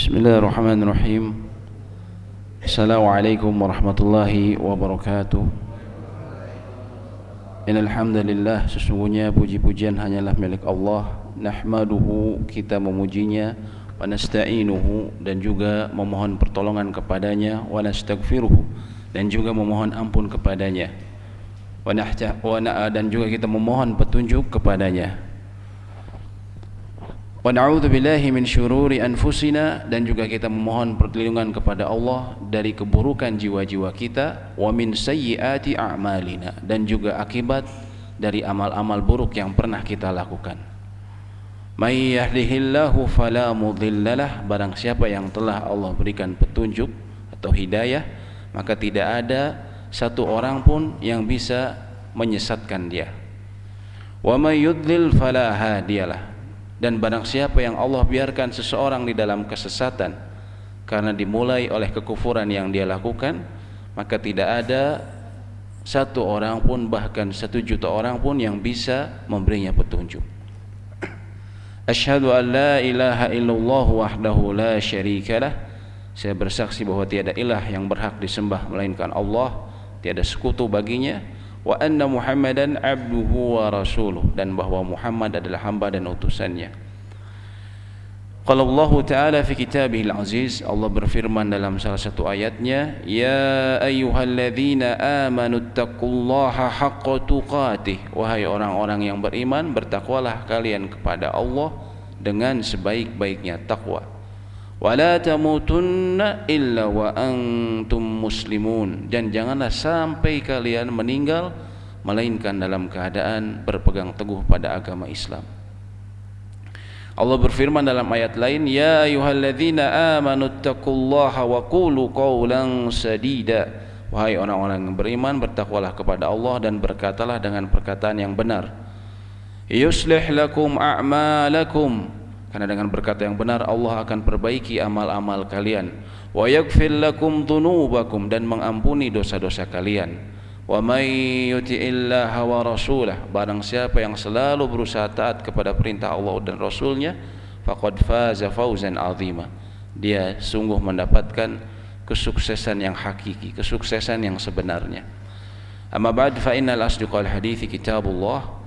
Bismillahirrahmanirrahim. Assalamualaikum warahmatullahi wabarakatuh. Innal hamdalillah, sesungguhnya puji-pujian hanyalah milik Allah. Nahmaduhu, kita memujinya, wa nasta'inuhu, dan juga memohon pertolongan kepadanya, wa nastaghfiruhu, dan juga memohon ampun kepadanya, dan juga kita memohon petunjuk kepadanya. Wa na'udzu billahi min syururi anfusina, dan juga kita memohon perlindungan kepada Allah dari keburukan jiwa-jiwa kita, wa min sayyiati a'malina, dan juga akibat dari amal-amal buruk yang pernah kita lakukan. May yahdihillahu fala mudhillalah, barang siapa yang telah Allah berikan petunjuk atau hidayah, maka tidak ada satu orang pun yang bisa menyesatkan dia. Wa may yudlil fala hadiyalah, dan barang siapa yang Allah biarkan seseorang di dalam kesesatan karena dimulai oleh kekufuran yang dia lakukan, maka tidak ada satu orang pun, bahkan 1.000.000 orang pun yang bisa memberinya petunjuk. Asyhadu an la ilaha illallah wahdahu la syarikalah, saya bersaksi bahwa tiada ilah yang berhak disembah melainkan Allah, tiada sekutu baginya. Wa anna Muhammadan abduhu wa rasuluh, dan bahwa Muhammad adalah hamba dan utusannya. Qala Allah Ta'ala fi kitabihil aziz, Allah berfirman dalam salah satu ayatnya, ya ayyuhalladzina amanu taqullaha haqqa tuqatih, wahai orang-orang yang beriman, bertakwalah kalian kepada Allah dengan sebaik-baiknya takwa. Wala tamutunna illa wa antum muslimun, dan janganlah sampai kalian meninggal melainkan dalam keadaan berpegang teguh pada agama Islam. Allah berfirman dalam ayat lain, ya ayyuhalladzina amanu taqullaha wa qulu qawlan sadida, wahai orang-orang yang beriman, bertakwalah kepada Allah dan berkatalah dengan perkataan yang benar. Yuslih lakum a'malakum, karena dengan berkata yang benar Allah akan perbaiki amal-amal kalian. Wa yaghfir lakum dzunubakum, dan mengampuni dosa-dosa kalian. Wa may yuti'illaha wa rasulah, barang siapa yang selalu berusaha taat kepada perintah Allah dan Rasulnya, faqad faza fawzan 'azima, dia sungguh mendapatkan kesuksesan yang hakiki, kesuksesan yang sebenarnya. Amma ba'd, fa innal asdiqal hadithi kitabullah.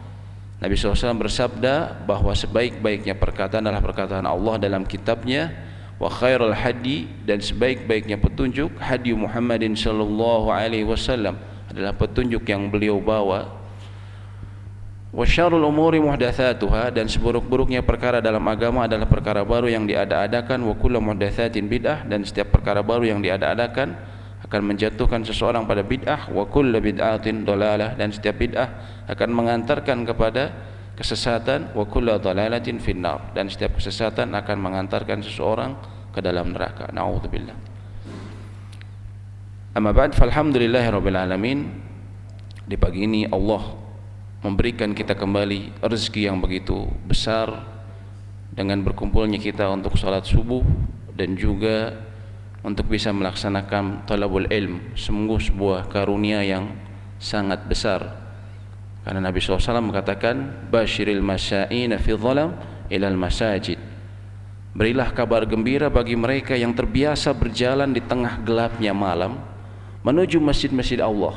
Nabi SAW bersabda bahwa sebaik-baiknya perkataan adalah perkataan Allah dalam kitabnya, wa khairul hadi, dan sebaik-baiknya petunjuk hadi Muhammadin sallallahu alaihi wasallam, adalah petunjuk yang beliau bawa. Wa syarrul umuri muhdatsatuha, dan seburuk-buruknya perkara dalam agama adalah perkara baru yang diada-adakan. Wa kullu muhdatsatin bid'ah, dan setiap perkara baru yang diada-adakan akan menjatuhkan seseorang pada bid'ah. Wa kullu bid'atin dhalalah, dan setiap bid'ah akan mengantarkan kepada kesesatan. Wa kullu dhalalatin finnar, dan setiap kesesatan akan mengantarkan seseorang ke dalam neraka. Na'udzubillah. Amma ba'd, falhamdulillahirabbil alamin. Di pagi ini Allah memberikan kita kembali rezeki yang begitu besar dengan berkumpulnya kita untuk salat subuh dan juga untuk bisa melaksanakan talabul ilm. Sungguh sebuah karunia yang sangat besar, karena Nabi SAW mengatakan, basyiril masya'ina fi dhalam ilal masajid, berilah kabar gembira bagi mereka yang terbiasa berjalan di tengah gelapnya malam menuju masjid-masjid Allah.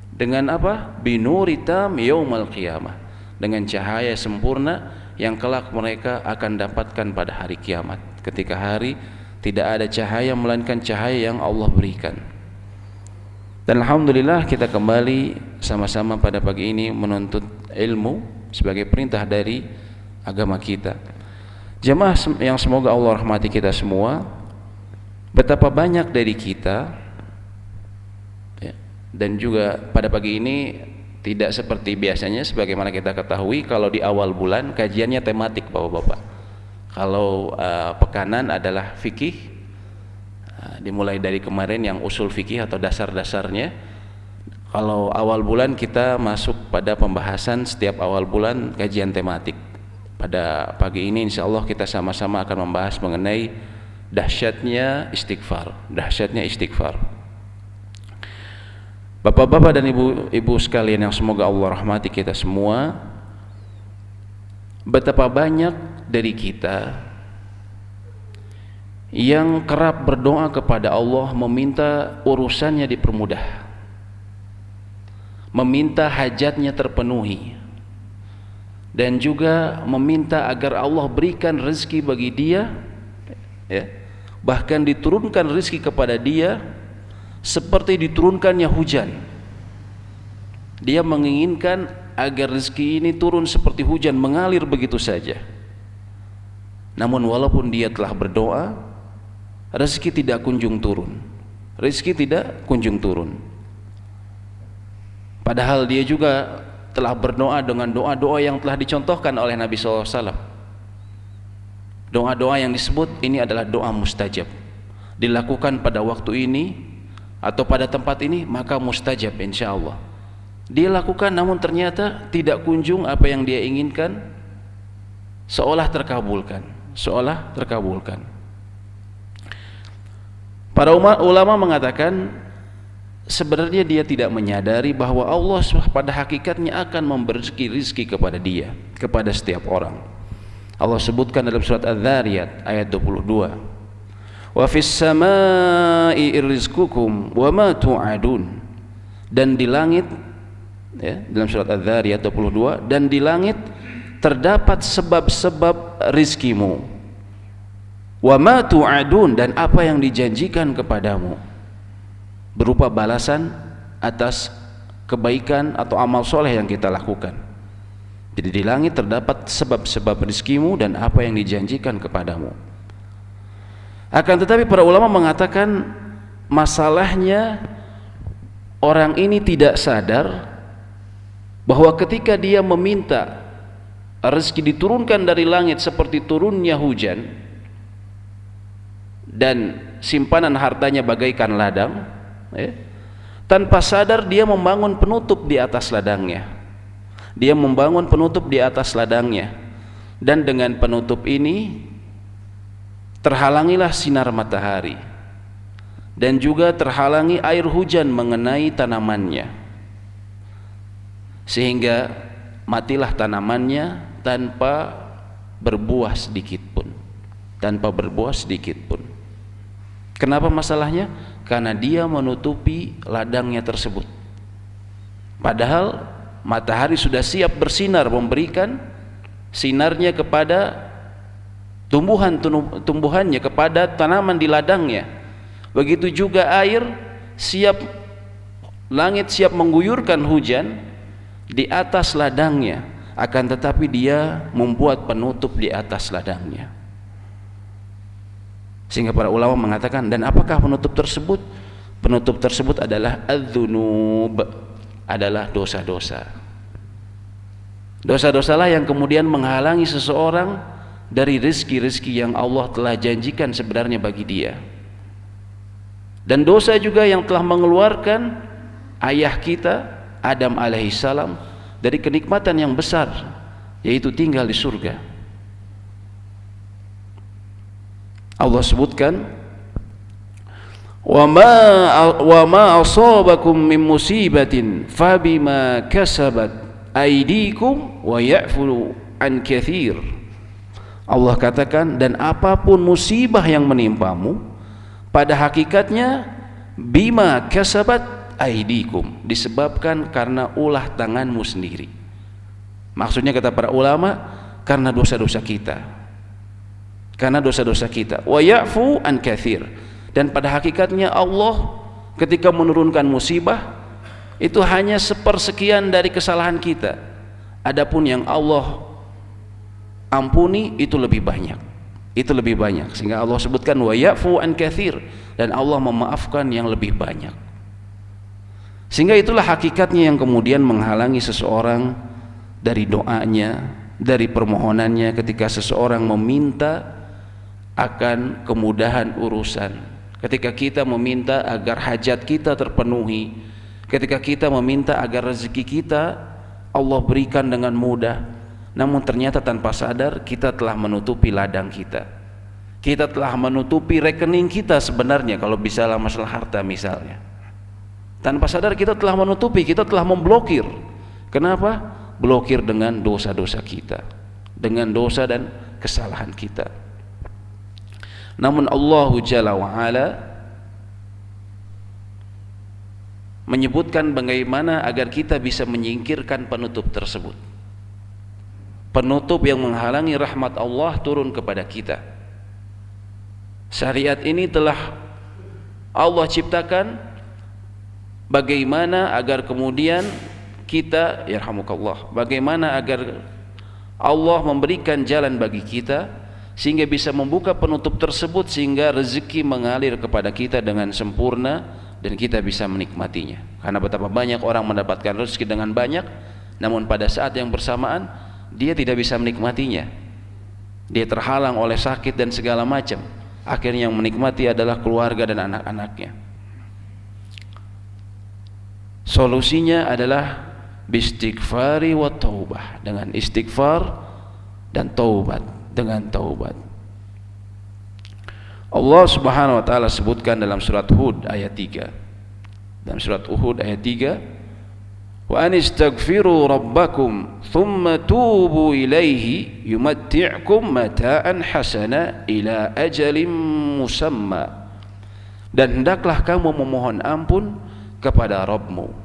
Dengan apa? Binuri tam yaumal qiyamah, dengan cahaya sempurna yang kelak mereka akan dapatkan pada hari kiamat, ketika hari tidak ada cahaya melainkan cahaya yang Allah berikan. Dan alhamdulillah kita kembali sama-sama pada pagi ini menuntut ilmu sebagai perintah dari agama kita. Jemaah yang semoga Allah rahmati kita semua, betapa banyak dari kita ya, dan juga pada pagi ini tidak seperti biasanya. Sebagaimana kita ketahui, kalau di awal bulan kajiannya tematik Bapak-bapak. Kalau pekanan adalah fikih, dimulai dari kemarin yang usul fikih atau dasar-dasarnya. Kalau awal bulan kita masuk pada pembahasan setiap awal bulan kajian tematik. Pada pagi ini insyaallah kita sama-sama akan membahas mengenai dahsyatnya istighfar. Dahsyatnya istighfar. Bapak-bapak dan ibu-ibu sekalian yang semoga Allah rahmati kita semua, betapa banyak dari kita yang kerap berdoa kepada Allah meminta urusannya dipermudah, meminta hajatnya terpenuhi, dan juga meminta agar Allah berikan rezeki bagi dia, ya, bahkan diturunkan rezeki kepada dia seperti diturunkannya hujan. Dia menginginkan agar rezeki ini turun seperti hujan, mengalir begitu saja. Namun walaupun dia telah berdoa, rezeki tidak kunjung turun. Rezeki tidak kunjung turun. Padahal dia juga telah berdoa dengan doa-doa yang telah dicontohkan oleh Nabi SAW. Doa-doa yang disebut ini adalah doa mustajab. Dilakukan pada waktu ini atau pada tempat ini, maka mustajab insya Allah. Dia lakukan namun ternyata tidak kunjung apa yang dia inginkan, seolah terkabulkan. Para ulama mengatakan sebenarnya dia tidak menyadari bahwa Allah pada hakikatnya akan memberi rezeki kepada dia, kepada setiap orang. Allah sebutkan dalam surat Adz-Dzariyat ayat 22, wa fis samai rizqukum wa ma tu'adun, dan di langit, ya, dalam surat Adz-Dzariyat 22, dan di langit terdapat sebab-sebab rizkimu, wa ma tu'adun, dan apa yang dijanjikan kepadamu berupa balasan atas kebaikan atau amal soleh yang kita lakukan. Jadi di langit terdapat sebab-sebab rizkimu dan apa yang dijanjikan kepadamu. Akan tetapi para ulama mengatakan masalahnya orang ini tidak sadar bahwa ketika dia meminta rezeki diturunkan dari langit seperti turunnya hujan dan simpanan hartanya bagaikan ladang, ya, tanpa sadar dia membangun penutup di atas ladangnya. Dia membangun penutup di atas ladangnya, dan dengan penutup ini terhalangilah sinar matahari dan juga terhalangi air hujan mengenai tanamannya, sehingga matilah tanamannya tanpa berbuah sedikit pun. Kenapa masalahnya? Karena dia menutupi ladangnya tersebut. Padahal matahari sudah siap bersinar, memberikan sinarnya kepada tumbuhannya, kepada tanaman di ladangnya. Begitu juga air siap, langit siap mengguyurkan hujan di atas ladangnya, akan tetapi dia membuat penutup di atas ladangnya. Sehingga para ulama mengatakan, dan apakah penutup tersebut? Penutup tersebut adalah adzunub, adalah dosa-dosa. Dosa-dosalah yang kemudian menghalangi seseorang dari rezeki-rezeki yang Allah telah janjikan sebenarnya bagi dia. Dan dosa juga yang telah mengeluarkan ayah kita Adam alaihissalam dari kenikmatan yang besar, yaitu tinggal di surga. Allah sebutkan, wa ma asabakum min musibatin fabima kasabat aydikum wa ya'fu an katsir. Allah katakan, dan apapun musibah yang menimpamu pada hakikatnya bima kasabat aydikum, disebabkan karena ulah tanganmu sendiri. Maksudnya kata para ulama, karena dosa-dosa kita. Karena dosa-dosa kita. Wa ya'fu an katsir, dan pada hakikatnya Allah ketika menurunkan musibah itu hanya sepersekian dari kesalahan kita. Adapun yang Allah ampuni itu lebih banyak. Itu lebih banyak, sehingga Allah sebutkan wa ya'fu an katsir, dan Allah memaafkan yang lebih banyak. Sehingga itulah hakikatnya yang kemudian menghalangi seseorang dari doanya, dari permohonannya ketika seseorang meminta akan kemudahan urusan, ketika kita meminta agar hajat kita terpenuhi, ketika kita meminta agar rezeki kita Allah berikan dengan mudah, namun ternyata tanpa sadar kita telah menutupi ladang kita, kita telah menutupi rekening kita sebenarnya, kalau bisalah masalah harta misalnya. Tanpa sadar kita telah menutupi, kita telah memblokir. Kenapa? Blokir dengan dosa-dosa kita, dengan dosa dan kesalahan kita. Namun Allah Jalla wa Ala menyebutkan bagaimana agar kita bisa menyingkirkan penutup tersebut, penutup yang menghalangi rahmat Allah turun kepada kita. Syariat ini telah Allah ciptakan bagaimana agar kemudian kita, yarhamukallah, bagaimana agar Allah memberikan jalan bagi kita sehingga bisa membuka penutup tersebut, sehingga rezeki mengalir kepada kita dengan sempurna dan kita bisa menikmatinya. Karena betapa banyak orang mendapatkan rezeki dengan banyak, namun pada saat yang bersamaan dia tidak bisa menikmatinya. Dia terhalang oleh sakit dan segala macam. Akhirnya yang menikmati adalah keluarga dan anak-anaknya. Solusinya adalah bistighfari wa taubah, dengan istighfar dan taubat, dengan taubat. Allah Subhanahu wa taala sebutkan dalam surat Hud ayat 3. Dalam surat Hud ayat 3, wa anistaghfiru rabbakum thumma tubu ilaihi yumatti'kum mata'an hasana ila ajalin musamma. Dan hendaklah kamu memohon ampun kepada Rabbmu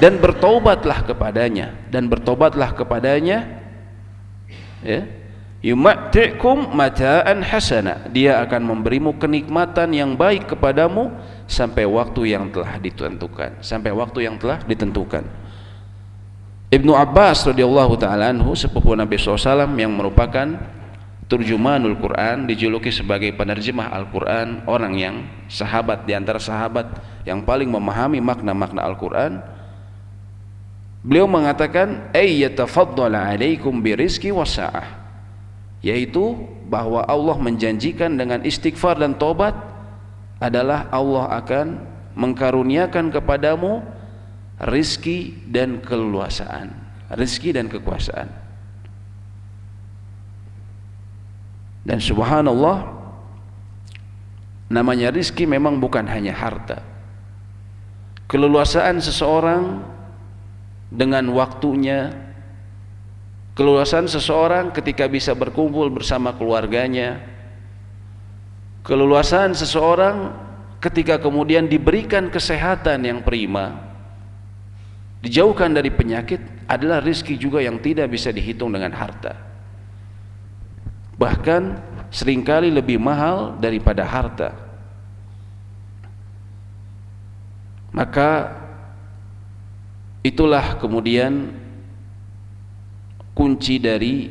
dan bertaubatlah kepadanya, ya, yumatti'kum mata'an hasana, dia akan memberimu kenikmatan yang baik kepadamu sampai waktu yang telah ditentukan, Ibnu Abbas radhiyallahu taala anhu, sepupu Nabi SAW yang merupakan turjumanul Quran, dijuluki sebagai penerjemah Al-Quran, orang yang sahabat di antara sahabat yang paling memahami makna-makna Al-Quran. Beliau mengatakan ayyatafaddala alaikum birizqi wasa'ah, yaitu bahwa Allah menjanjikan dengan istighfar dan tobat adalah Allah akan mengkaruniakan kepadamu rizki dan keleluasaan, rizki dan kekuasaan. Dan subhanallah, namanya rizki memang bukan hanya harta. Keleluasaan seseorang dengan waktunya, keleluasaan seseorang ketika bisa berkumpul bersama keluarganya, keleluasaan seseorang ketika kemudian diberikan kesehatan yang prima, dijauhkan dari penyakit, adalah rizki juga yang tidak bisa dihitung dengan harta. Bahkan seringkali lebih mahal daripada harta. Maka itulah kemudian kunci dari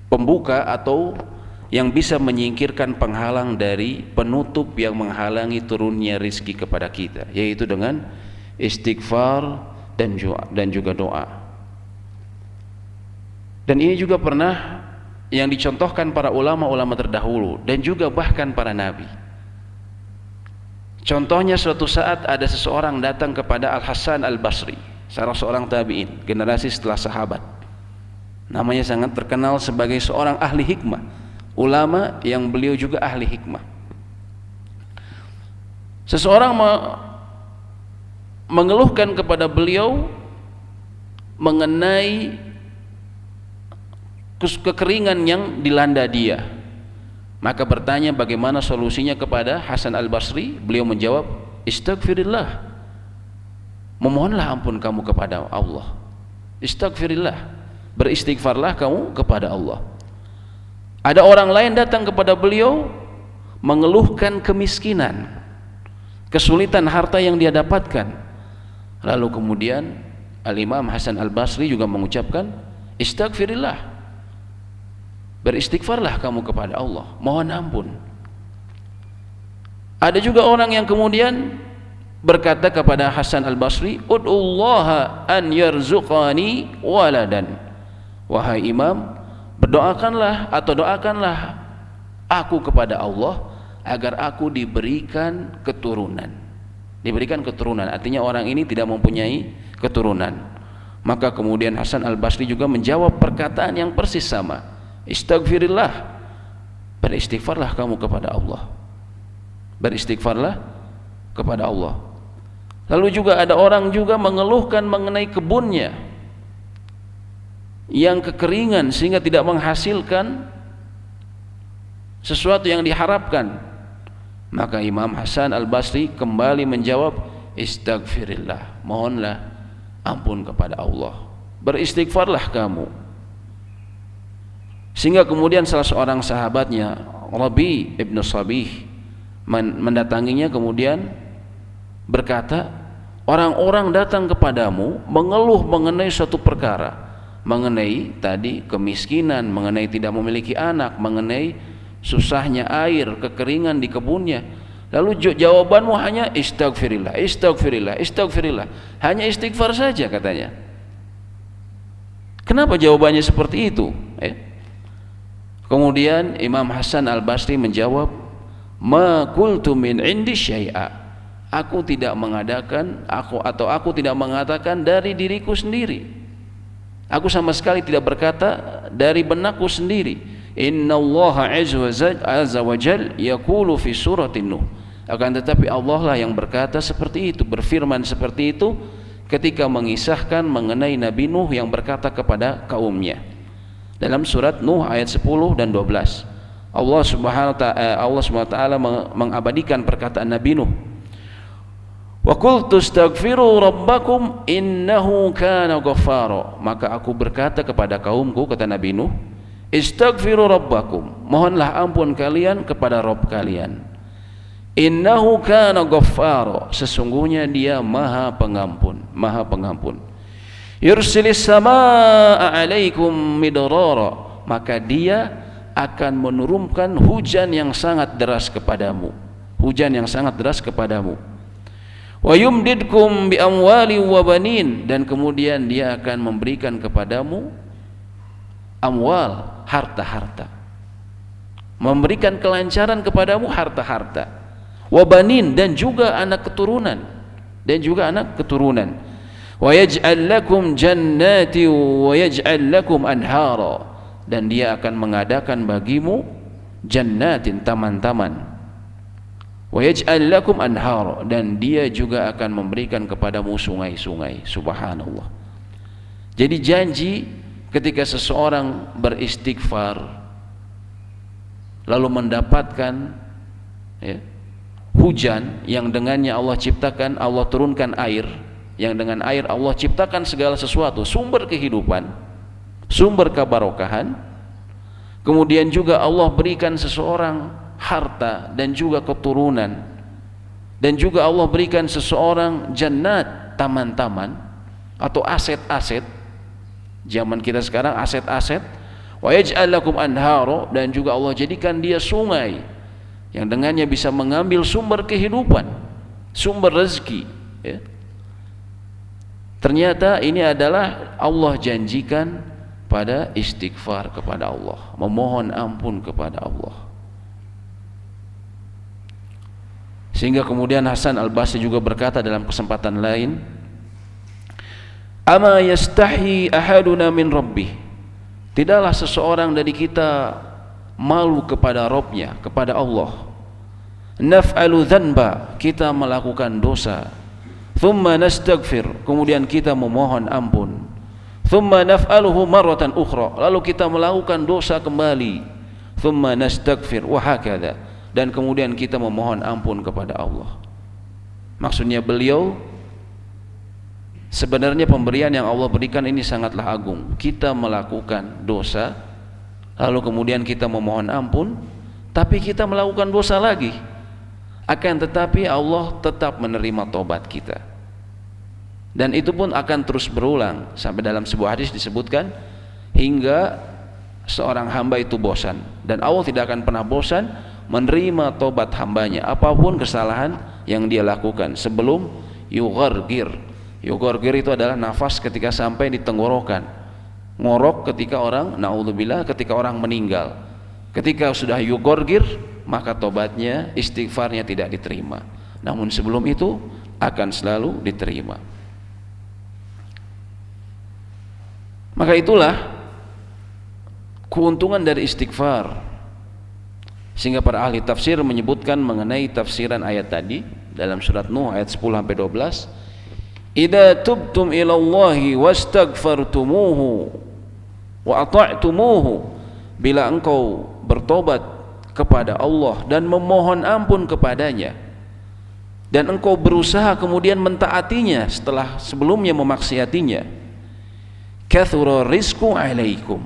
pembuka atau yang bisa menyingkirkan penghalang dari penutup yang menghalangi turunnya rizki kepada kita, yaitu dengan istighfar dan juga doa. Dan ini juga pernah yang dicontohkan para ulama-ulama terdahulu dan juga bahkan para nabi. Contohnya, suatu saat ada seseorang datang kepada Al-Hasan Al-Basri, salah seorang tabi'in, generasi setelah sahabat. Namanya sangat terkenal sebagai seorang ahli hikmah, ulama yang beliau juga ahli hikmah. Seseorang mengeluhkan kepada beliau mengenai kekeringan yang dilanda dia. Maka bertanya bagaimana solusinya kepada Hasan Al-Basri. Beliau menjawab, istaghfirillah, memohonlah ampun kamu kepada Allah. Istaghfirillah, beristighfarlah kamu kepada Allah. Ada orang lain datang kepada beliau mengeluhkan kemiskinan, kesulitan harta yang dia dapatkan. Lalu kemudian Al-Imam Hasan Al-Basri juga mengucapkan, istaghfirillah, beristighfarlah kamu kepada Allah, mohon ampun. Ada juga orang yang kemudian berkata kepada Hasan Al-Basri, ud'ullaha an yarzuqani waladan, wahai imam, berdoakanlah atau doakanlah aku kepada Allah agar aku diberikan keturunan. Diberikan keturunan artinya orang ini tidak mempunyai keturunan. Maka kemudian Hasan Al-Basri juga menjawab perkataan yang persis sama, istaghfirillah, beristighfarlah kamu kepada Allah, beristighfarlah kepada Allah. Lalu juga ada orang juga mengeluhkan mengenai kebunnya. yang kekeringan sehingga tidak menghasilkan sesuatu yang diharapkan. Maka Imam Hasan Al-Basri kembali menjawab, istaghfirillah, mohonlah ampun kepada Allah, beristighfarlah kamu. Sehingga kemudian salah seorang sahabatnya, Rabi ibn Sabih, mendatanginya kemudian berkata, orang-orang datang kepadamu mengeluh mengenai suatu perkara, mengenai tadi kemiskinan, mengenai tidak memiliki anak, mengenai susahnya air, kekeringan di kebunnya. Lalu jawabanmu hanya istaghfirillah, istaghfirillah, istaghfirillah, hanya istighfar saja katanya. Kenapa jawabannya seperti itu? Kemudian Imam Hasan Al-Basri menjawab, ma qultu min indi syai'a, aku tidak mengadakan, aku tidak mengatakan dari diriku sendiri, aku sama sekali tidak berkata dari benakku sendiri. Innallaha azza wa jal yaqulu fi suratin Nuh, akan tetapi Allah lah yang berkata seperti itu, berfirman seperti itu ketika mengisahkan mengenai Nabi Nuh yang berkata kepada kaumnya dalam surat Nuh ayat 10 dan 12. Allah Subhanahu wa taala mengabadikan perkataan Nabi Nuh, wa qultu astaghfiru rabbakum innahu kana ghaffara, maka aku berkata kepada kaumku, kata Nabi Nuh, istaghfiru rabbakum, mohonlah ampun kalian kepada Rabb kalian, innahu kana ghaffara, sesungguhnya dia maha pengampun, maha pengampun. Yursilis samaa alaikum midrara, maka dia akan menurunkan hujan yang sangat deras kepadamu, hujan yang sangat deras kepadamu. Wa yumdidkum bi amwali wa banin, dan kemudian dia akan memberikan kepadamu amwal, harta-harta, memberikan kelancaran kepadamu harta-harta, wabanin, dan juga anak keturunan, dan juga anak keturunan. Wa yaj'al lakum jannati wa yaj'al lakum anhara, dan dia akan mengadakan bagimu jannatin, taman-taman, wa yaj'al lakum anhara, dan dia juga akan memberikan kepadamu sungai-sungai. Subhanallah. Jadi janji ketika seseorang beristighfar lalu mendapatkan hujan yang dengannya Allah ciptakan, Allah turunkan air, yang dengan air Allah ciptakan segala sesuatu, sumber kehidupan, sumber kebarokahan. Kemudian juga Allah berikan seseorang harta dan juga keturunan, dan juga Allah berikan seseorang jannat, taman-taman atau aset-aset. Zaman kita sekarang aset-aset. Wa yaj'al lakum anhara, dan juga Allah jadikan dia sungai yang dengannya bisa mengambil sumber kehidupan, sumber rezeki, ya. Ternyata ini adalah Allah janjikan pada istighfar kepada Allah, memohon ampun kepada Allah. Sehingga kemudian Hasan Al-Basri juga berkata dalam kesempatan lain, ama yastahi ahaduna min rabbih, tidaklah seseorang dari kita malu kepada Rabbnya, kepada Allah. Naf'alu dhanba, kita melakukan dosa, thumma nastaghfir, kemudian kita memohon ampun, thumma naf'aluhu marratan ukhra, lalu kita melakukan dosa kembali, thumma nastaghfir wa hakadha, dan kemudian kita memohon ampun kepada Allah. Maksudnya beliau, sebenarnya pemberian yang Allah berikan ini sangatlah agung. Kita melakukan dosa, lalu kemudian kita memohon ampun, tapi kita melakukan dosa lagi. Akan tetapi Allah tetap menerima tobat kita, dan itu pun akan terus berulang. Sampai dalam sebuah hadis disebutkan, hingga seorang hamba itu bosan, dan Allah tidak akan pernah bosan menerima tobat hambanya, apapun kesalahan yang dia lakukan, sebelum yughargir. Yughargir itu adalah nafas ketika sampai di tenggorokan, ngorok ketika orang, naudzubillah, ketika orang meninggal. Ketika sudah yughargir, maka tobatnya, istighfarnya tidak diterima. Namun sebelum itu akan selalu diterima. Maka itulah keuntungan dari istighfar. Sehingga para ahli tafsir menyebutkan mengenai tafsiran ayat tadi dalam surat Nuh ayat 10 sampai 12. Idza tubtum ilallahi wastaghfartumuhu wa ata'tumuhu, bila engkau bertobat kepada Allah dan memohon ampun kepadanya, dan engkau berusaha kemudian mentaatinya setelah sebelumnya memaksiatinya, kathura rizqu alaikum,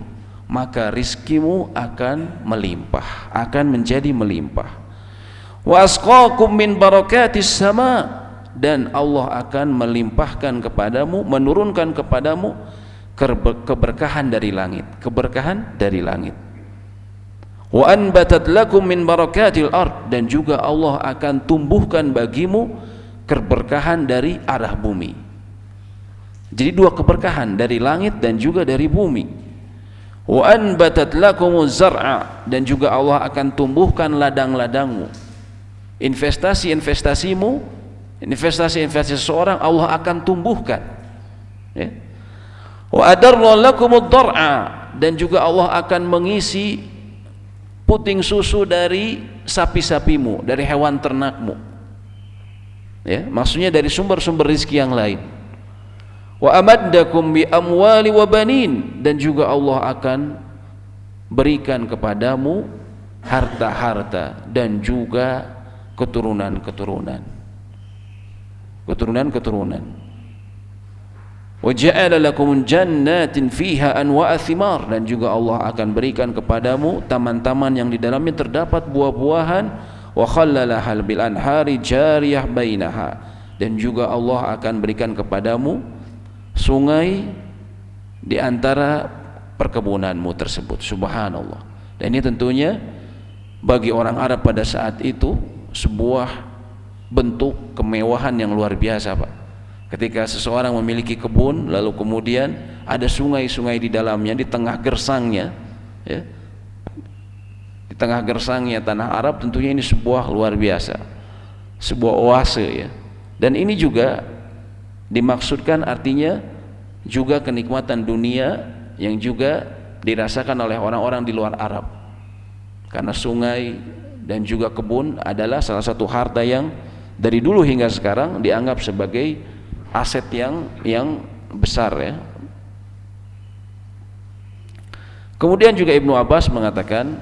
maka rizkimu akan melimpah, akan menjadi melimpah. Wa asqakum min barakatis sama, dan Allah akan melimpahkan kepadamu, menurunkan kepadamu keberkahan dari langit, keberkahan dari langit. Wa anbatat lakum min barakatil ard, dan juga Allah akan tumbuhkan bagimu keberkahan dari arah bumi. Jadi dua keberkahan, dari langit dan juga dari bumi. Wa anbatat lakumuz zar'a, dan juga Allah akan tumbuhkan ladang-ladangmu. Investasi-investasimu, investasi-investasi seseorang Allah akan tumbuhkan, ya. Wa adarra lakumud dar'a, dan juga Allah akan mengisi puting susu dari sapi-sapimu, dari hewan ternakmu, ya, maksudnya dari sumber-sumber rizki yang lain. Wa amaddakum bi amwali wa banin, dan juga Allah akan berikan kepadamu harta-harta dan juga keturunan-keturunan. Wa ja'ala lakum jannatin fiha anwa'a thimar, dan juga Allah akan berikan kepadamu taman-taman yang di dalamnya terdapat buah-buahan. Wa khallalahal bil anhari jariyah bainaha, dan juga Allah akan berikan kepadamu sungai di antara perkebunanmu tersebut. Subhanallah. Dan ini tentunya bagi orang Arab pada saat itu sebuah bentuk kemewahan yang luar biasa, Pak. Ketika seseorang memiliki kebun, lalu kemudian ada sungai-sungai di dalamnya, di tengah gersangnya, ya, di tengah gersangnya tanah Arab, tentunya ini sebuah luar biasa, sebuah oase, ya. Dan ini juga dimaksudkan artinya juga kenikmatan dunia yang juga dirasakan oleh orang-orang di luar Arab, karena sungai dan juga kebun adalah salah satu harta yang dari dulu hingga sekarang dianggap sebagai aset yang besar, ya. Kemudian juga Ibnu Abbas mengatakan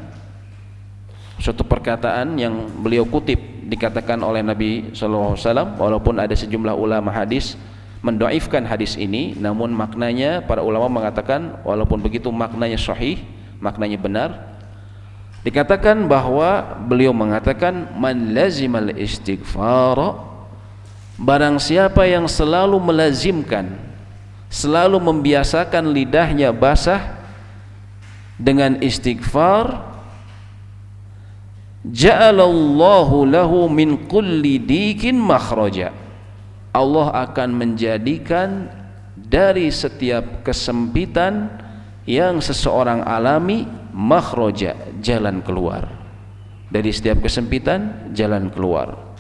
suatu perkataan yang beliau kutip, dikatakan oleh Nabi SAW, walaupun ada sejumlah ulama hadis mendoifkan hadis ini, namun maknanya para ulama mengatakan walaupun begitu maknanya sahih, maknanya benar. Dikatakan bahwa beliau mengatakan, man lazimal istighfara, barang siapa yang selalu melazimkan, selalu membiasakan lidahnya basah dengan istighfar, ja'alallahu lahu min kulli dikin makhraja, Allah akan menjadikan dari setiap kesempitan yang seseorang alami makhraja, jalan keluar. Dari setiap kesempitan, jalan keluar.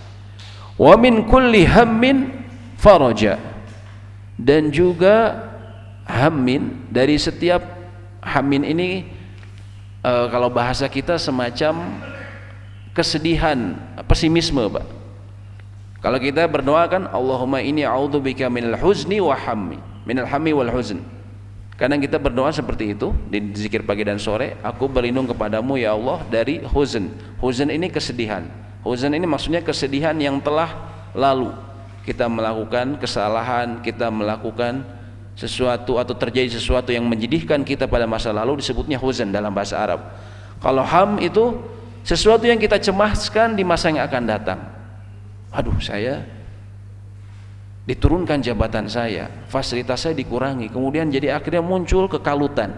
Wa min kulli hammin faraja, dan juga hammin, dari setiap hammin ini kalau bahasa kita semacam kesedihan, pesimisme, Pak. Kalau kita berdoa kan, Allahumma inni a'udzubika minal huzni wa hammi, minal hammi wal huzn. Kadang kita berdoa seperti itu di zikir pagi dan sore, aku berlindung kepadamu ya Allah dari huzn. Huzn ini kesedihan. Huzn ini maksudnya kesedihan yang telah lalu. Kita melakukan kesalahan, kita melakukan sesuatu atau terjadi sesuatu yang menyedihkan kita pada masa lalu, disebutnya huzn dalam bahasa Arab. Kalau ham itu sesuatu yang kita cemaskan di masa yang akan datang. Aduh, saya diturunkan jabatan saya, fasilitas saya dikurangi, kemudian jadi akhirnya muncul kekalutan.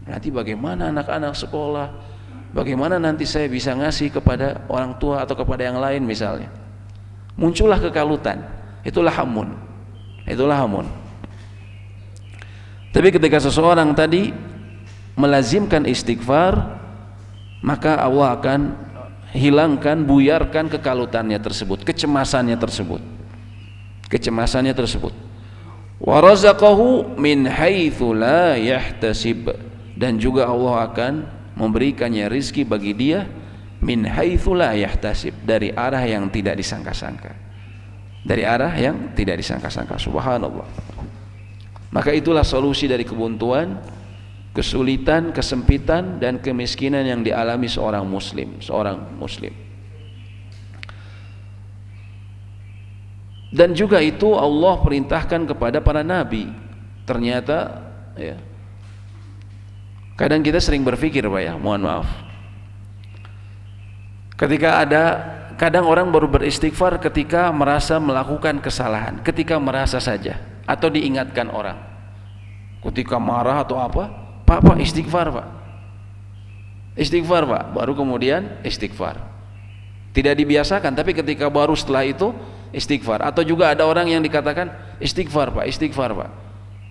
Nanti bagaimana anak-anak sekolah? Bagaimana nanti saya bisa ngasih kepada orang tua atau kepada yang lain misalnya? Muncullah kekalutan. Itulah hamun. Itulah hamun. Tapi ketika seseorang tadi melazimkan istighfar, maka Allah akan hilangkan, buyarkan kekalutannya tersebut, kecemasannya tersebut. Kecemasannya tersebut. Wa razaqahu min haitsu la yahtasib, dan juga Allah akan memberikannya rizki bagi dia min haitsu la yahtasib, dari arah yang tidak disangka-sangka. Dari arah yang tidak disangka-sangka. Subhanallah. Maka itulah solusi dari kebuntuan, kesulitan, kesempitan dan kemiskinan yang dialami seorang muslim. Dan juga itu Allah perintahkan kepada para nabi. Ternyata ya, kadang kita sering berpikir Pak ya, mohon maaf, kadang orang baru beristighfar ketika merasa melakukan kesalahan, ketika merasa saja, atau diingatkan orang ketika marah atau apa, Pak istighfar Pak, baru kemudian istighfar. Tidak dibiasakan, tapi ketika baru setelah itu istighfar. Atau juga ada orang yang dikatakan istighfar Pak,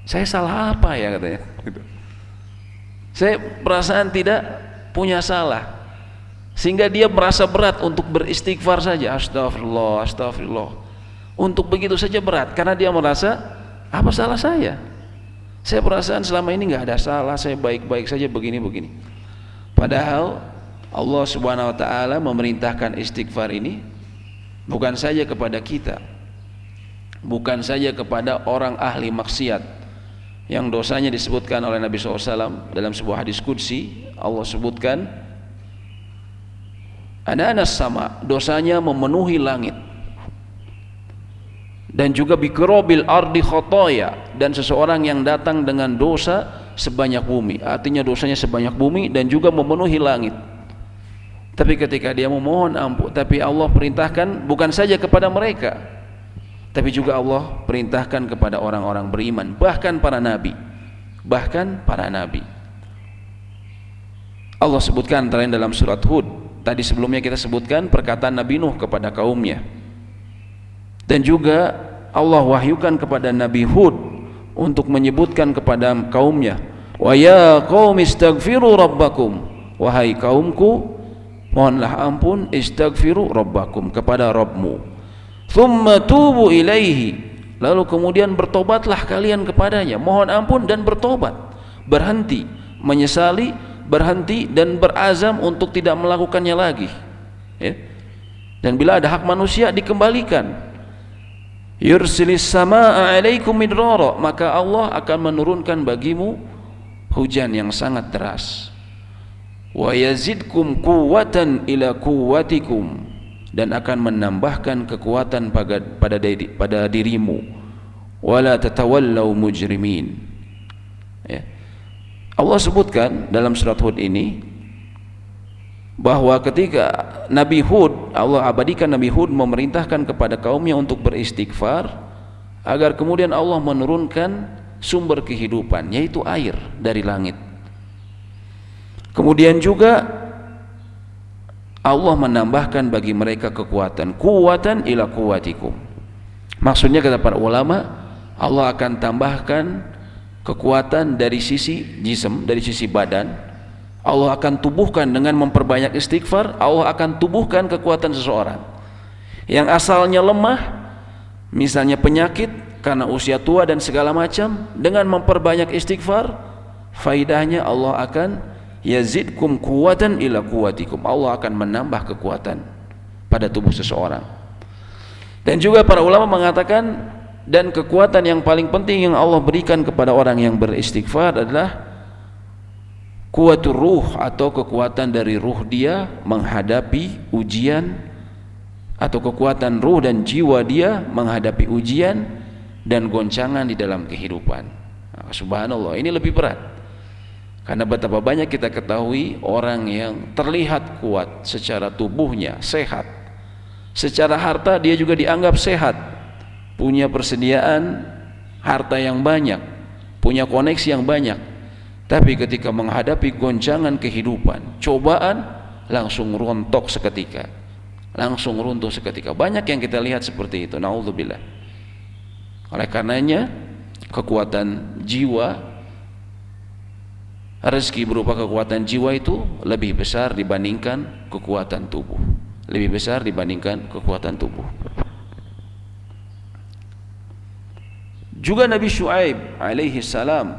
saya salah apa ya katanya gitu. Saya perasaan tidak punya salah, sehingga dia merasa berat untuk beristighfar saja. Astagfirullah, untuk begitu saja berat, karena dia merasa apa salah saya perasaan selama ini nggak ada salah, saya baik-baik saja begini. Padahal Allah Subhanahu wa taala memerintahkan istighfar ini bukan saja kepada kita, bukan saja kepada orang ahli maksiat yang dosanya disebutkan oleh Nabi SAW dalam sebuah hadis qudsi. Allah sebutkan ana sama, dosanya memenuhi langit, dan juga bikrobil ardi khotoya, dan seseorang yang datang dengan dosa sebanyak bumi, artinya dosanya sebanyak bumi dan juga memenuhi langit. Tapi ketika dia memohon ampun, tapi Allah perintahkan bukan saja kepada mereka, tapi juga Allah perintahkan kepada orang-orang beriman, bahkan para nabi. Allah sebutkan antara lain dalam surat Hud. Tadi sebelumnya kita sebutkan perkataan Nabi Nuh kepada kaumnya, dan juga Allah wahyukan kepada Nabi Hud untuk menyebutkan kepada kaumnya, wa ya qaumi istaghfiru rabbakum, wahai kaumku mohonlah ampun, istaghfiru rabbakum, kepada Rabbmu, thumma tubu ilaihi, lalu kemudian bertobatlah kalian kepadanya. Mohon ampun dan bertobat, berhenti menyesali, berhenti dan berazam untuk tidak melakukannya lagi ya. Dan bila ada hak manusia dikembalikan. Yursilis samaa alaikum midrara, maka Allah akan menurunkan bagimu hujan yang sangat deras. Wa yazidkum quwwatan ila quwwatikum, dan akan menambahkan kekuatan pada dirimu. Wala tatawallau mujrimin ya. Allah sebutkan dalam surat Hud ini bahwa ketika Nabi Hud, Allah abadikan Nabi Hud memerintahkan kepada kaumnya untuk beristighfar, agar kemudian Allah menurunkan sumber kehidupan, yaitu air dari langit. Kemudian juga Allah menambahkan bagi mereka kekuatan, quwwatan ila quwwatikum. Maksudnya kata para ulama, Allah akan tambahkan kekuatan dari sisi jism, dari sisi badan. Allah akan tubuhkan dengan memperbanyak istighfar. Allah akan tubuhkan kekuatan seseorang yang asalnya lemah, misalnya penyakit karena usia tua dan segala macam. Dengan memperbanyak istighfar, faidahnya Allah akan yazidkum quwwatan ila quwwatikum, Allah akan menambah kekuatan pada tubuh seseorang. Dan juga para ulama mengatakan, dan kekuatan yang paling penting yang Allah berikan kepada orang yang beristighfar adalah kuatur ruh, atau kekuatan dari ruh dia menghadapi ujian, atau kekuatan ruh dan jiwa dia menghadapi ujian dan goncangan di dalam kehidupan. Nah, subhanallah, ini lebih berat, karena betapa banyak kita ketahui orang yang terlihat kuat secara tubuhnya, sehat, secara harta dia juga dianggap sehat, punya persediaan harta yang banyak, punya koneksi yang banyak, tapi ketika menghadapi goncangan kehidupan, cobaan, langsung rontok seketika, langsung runtuh seketika. Banyak yang kita lihat seperti itu, naudzubillah. Oleh karenanya kekuatan jiwa, rezeki berupa kekuatan jiwa itu lebih besar dibandingkan kekuatan tubuh, lebih besar dibandingkan kekuatan tubuh. Juga Nabi Syuaib alaihi salam,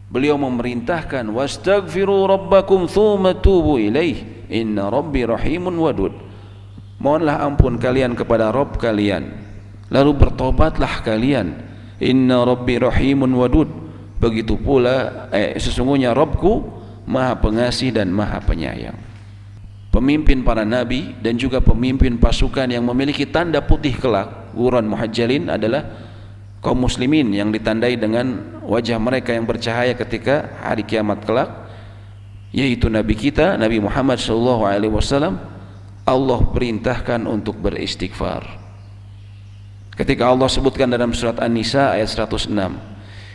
beliau memerintahkan wastaghfiru rabbakum tsumma tubu ilaih inna rabbi rahimun wadud. Mohonlah ampun kalian kepada Rabb kalian, lalu bertobatlah kalian, inna rabbi rahimun wadud, begitu pula sesungguhnya Rabbku Maha Pengasih dan Maha Penyayang. Pemimpin para nabi dan juga pemimpin pasukan yang memiliki tanda putih kelak, Ghuran Muhajjalin, adalah kaum muslimin yang ditandai dengan wajah mereka yang bercahaya ketika hari kiamat kelak, yaitu nabi kita Nabi Muhammad SAW. Allah perintahkan untuk beristighfar. Ketika Allah sebutkan dalam surat An-Nisa ayat 106,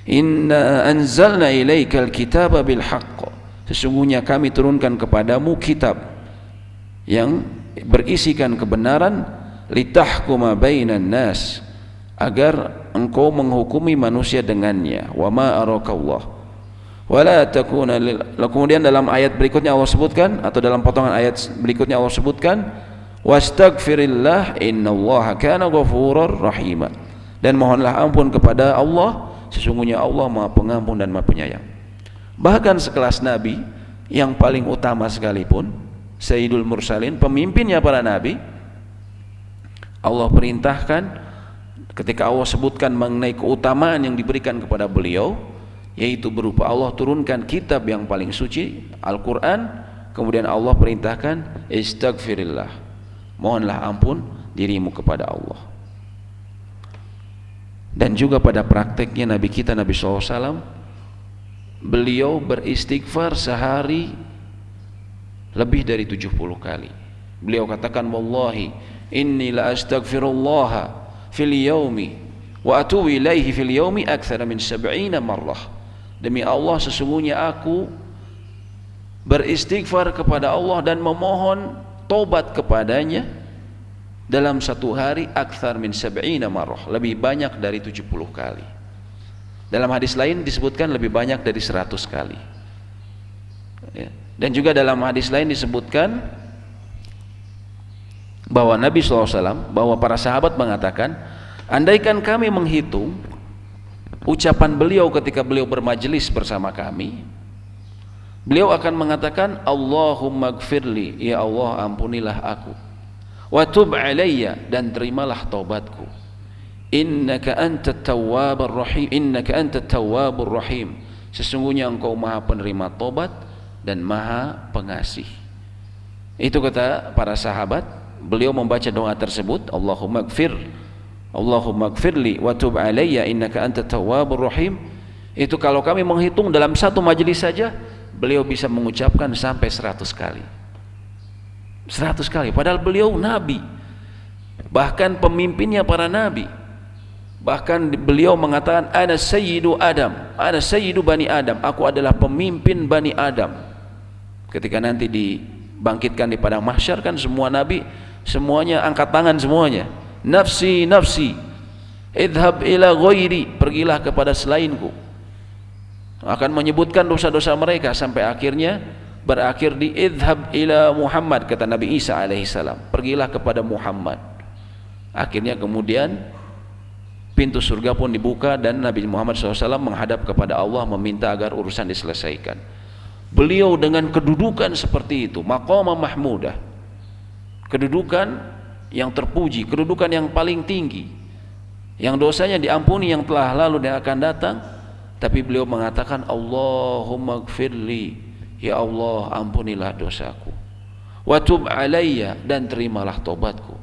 Inna anzalna ilaikal kitaba bil haqq, sesungguhnya kami turunkan kepadamu kitab yang berisikan kebenaran, litahkuma bainan nas, agar engkau menghukumi manusia dengannya, wa ma arakallah wala takuna kemudian dalam ayat berikutnya Allah sebutkan, atau dalam potongan ayat berikutnya Allah sebutkan, wastaghfirillah innallaha kana ghafurar rahima, dan mohonlah ampun kepada Allah, sesungguhnya Allah Maha Pengampun dan Maha Penyayang. Bahkan sekelas nabi yang paling utama sekalipun, Sayyidul Mursalin, pemimpinnya para nabi, Allah perintahkan ketika Allah sebutkan mengenai keutamaan yang diberikan kepada beliau, yaitu berupa Allah turunkan kitab yang paling suci, Al-Quran, kemudian Allah perintahkan istaghfirillah, mohonlah ampun dirimu kepada Allah. Dan juga pada prakteknya Nabi kita Nabi SAW, beliau beristighfar sehari lebih dari 70 kali. Beliau katakan, wallahi inni la astaghfirullah fil yaumi wa atubu ilaihi fil yaumi akthar min 70 marrah. Demi Allah, sesungguhnya aku beristighfar kepada Allah dan memohon tobat kepadanya dalam satu hari akthar min 70 marrah, lebih banyak dari 70 kali. Dalam hadis lain disebutkan lebih banyak dari 100 kali. Ya. Dan juga dalam hadis lain disebutkan bahwa Nabi SAW, bahwa para sahabat mengatakan, andaikan kami menghitung ucapan beliau ketika beliau bermajelis bersama kami, beliau akan mengatakan, Allahumma gfirli, ya Allah ampunilah aku, wa tub alayya, dan terimalah taubatku, innaka antat tawwabur rahim, innaka antat tawwabur rahim, sesungguhnya engkau Maha penerima taubat dan Maha Pengasih. Itu kata para sahabat. Beliau membaca doa tersebut, Allahumma gfirli wa tub alayya innaka antat tawwabur rahim. Itu kalau kami menghitung dalam satu majelis saja, beliau bisa mengucapkan sampai 100 kali. 100 kali, padahal beliau nabi, bahkan pemimpinnya para nabi. Bahkan beliau mengatakan, ana sayyidu Adam, ana sayyidu bani Adam, aku adalah pemimpin bani Adam. Ketika nanti dibangkitkan di padang mahsyar, kan semua nabi semuanya angkat tangan semuanya, nafsi nafsi, idhab ila ghairi, pergilah kepada selainku. Akan menyebutkan dosa-dosa mereka sampai akhirnya berakhir di idhab ila Muhammad, kata Nabi Isa alaihissalam, pergilah kepada Muhammad. Akhirnya kemudian pintu surga pun dibuka dan Nabi Muhammad SAW menghadap kepada Allah meminta agar urusan diselesaikan. Beliau dengan kedudukan seperti itu, maqama mahmudah, kedudukan yang terpuji, kedudukan yang paling tinggi, yang dosanya diampuni yang telah lalu dan akan datang, tapi beliau mengatakan, Allahumma gfirli, ya Allah ampunilah dosaku, wa tub alayya, dan terimalah tobatku,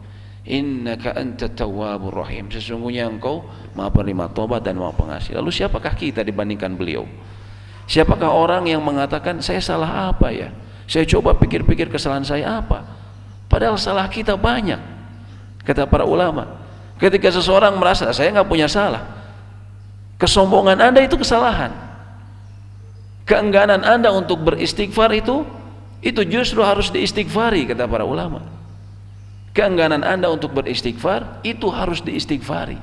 innaka antat tawwabur rahim, sesungguhnya engkau Maha penerima tobat dan Maha Pengasih. Lalu siapakah kita dibandingkan beliau? Siapakah orang yang mengatakan, saya salah apa ya? Saya coba pikir-pikir kesalahan saya apa? Padahal salah kita banyak. Kata para ulama, ketika seseorang merasa saya nggak punya salah, kesombongan Anda itu kesalahan. Keengganan Anda untuk beristighfar itu justru harus diistighfari, kata para ulama. Keengganan Anda untuk beristighfar itu harus diistighfari,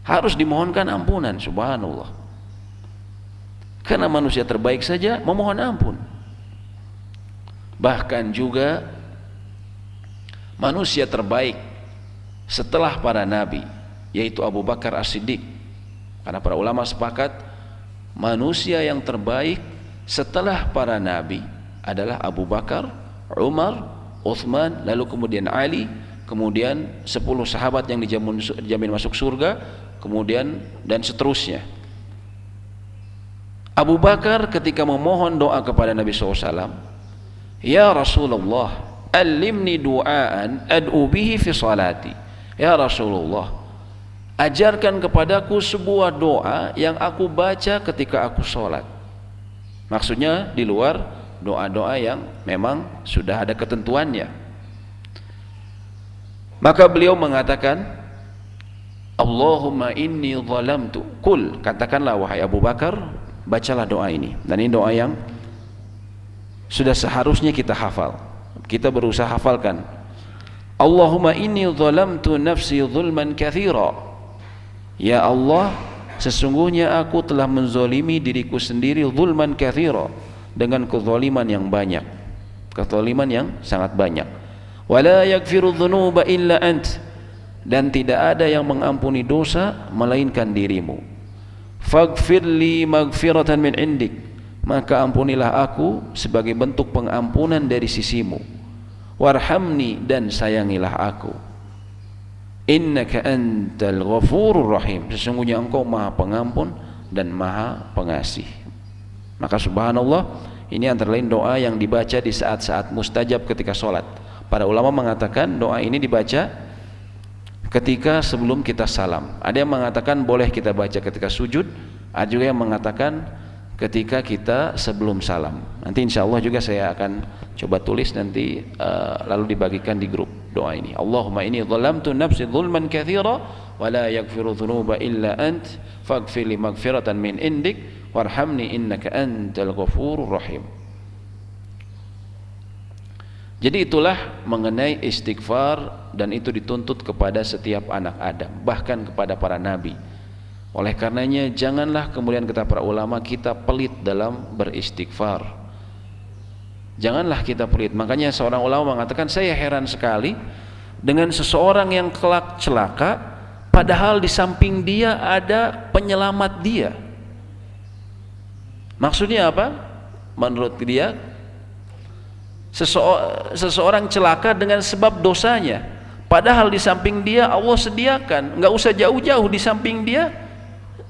harus dimohonkan ampunan. Subhanallah. Karena manusia terbaik saja memohon ampun. Bahkan juga manusia terbaik setelah para nabi, yaitu Abu Bakar As-Siddiq. Karena para ulama sepakat manusia yang terbaik setelah para nabi adalah Abu Bakar, Umar, Uthman, lalu kemudian Ali, kemudian 10 sahabat yang dijamin masuk surga, kemudian dan seterusnya. Abu Bakar ketika memohon doa kepada Nabi SAW, ya Rasulullah, alimni du'aan ad'u bihi fi salati. Ya Rasulullah, ajarkan kepadaku sebuah doa yang aku baca ketika aku sholat. Maksudnya di luar doa-doa yang memang sudah ada ketentuannya. Maka beliau mengatakan, Allahumma inni zalamtu. Kul, katakanlah wahai Abu Bakar, bacalah doa ini. Dan ini doa yang sudah seharusnya kita hafal. Kita berusaha hafalkan. Allahumma inni zalamtu nafsi zulman katsira. Ya Allah, sesungguhnya aku telah menzalimi diriku sendiri zulman katsira, dengan kezaliman yang banyak, kezaliman yang sangat banyak. Wala yaghfiru dzunuba illa ant, dan tidak ada yang mengampuni dosa melainkan dirimu. Faghfirli maghfiratan min indik, maka ampunilah aku sebagai bentuk pengampunan dari sisimu. Warhamni, dan sayangilah aku. Innaka antal ghafurur rahim, sesungguhnya engkau maha pengampun dan maha pengasih. Maka subhanallah, ini antara lain doa yang dibaca di saat-saat mustajab ketika sholat. Para ulama mengatakan doa ini dibaca ketika sebelum kita salam. Ada yang mengatakan boleh kita baca ketika sujud, ada juga yang mengatakan ketika kita sebelum salam. Nanti insya Allah juga saya akan coba tulis nanti, lalu dibagikan di grup doa ini. Allahumma inni zalamtu nafsi zulman katsira wa la yaghfiru dzunuba illa ant faghfir li maghfiratan min indik warhamni innaka antal ghafurur rahim. Jadi itulah mengenai istighfar, dan itu dituntut kepada setiap anak Adam, bahkan kepada para nabi. Oleh karenanya janganlah kemudian kata para ulama kita pelit dalam beristighfar. Janganlah kita pelit. Makanya seorang ulama mengatakan, saya heran sekali dengan seseorang yang kelak celaka padahal di samping dia ada penyelamat dia. Maksudnya apa? Menurut dia seseorang celaka dengan sebab dosanya, padahal di samping dia Allah sediakan, nggak usah jauh-jauh, di samping dia